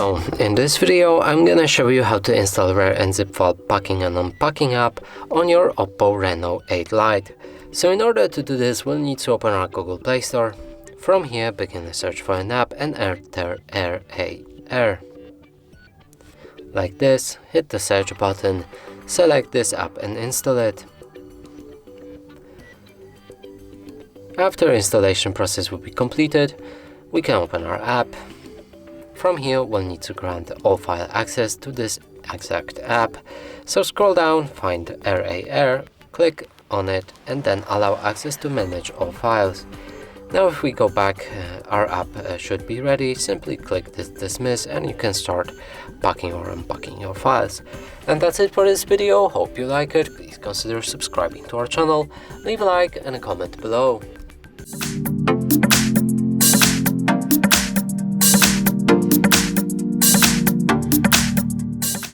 So, in this video I'm gonna show you how to install rare and zip file packing and unpacking app on your Oppo Reno 8 Lite. So in order to do this, we'll need to open our Google Play Store. From here, begin the search for an app and enter RAR. Like this, hit the search button, select this app and install it. After installation process will be completed, we can open our app. From here, we'll need to grant all file access to this exact app. So scroll down, find RAR, click on it, and then allow access to manage all files. Now if we go back, our app should be ready. Simply click this dismiss and you can start packing or unpacking your files. And that's it for this video. Hope you like it. Please consider subscribing to our channel, leave a like and a comment below.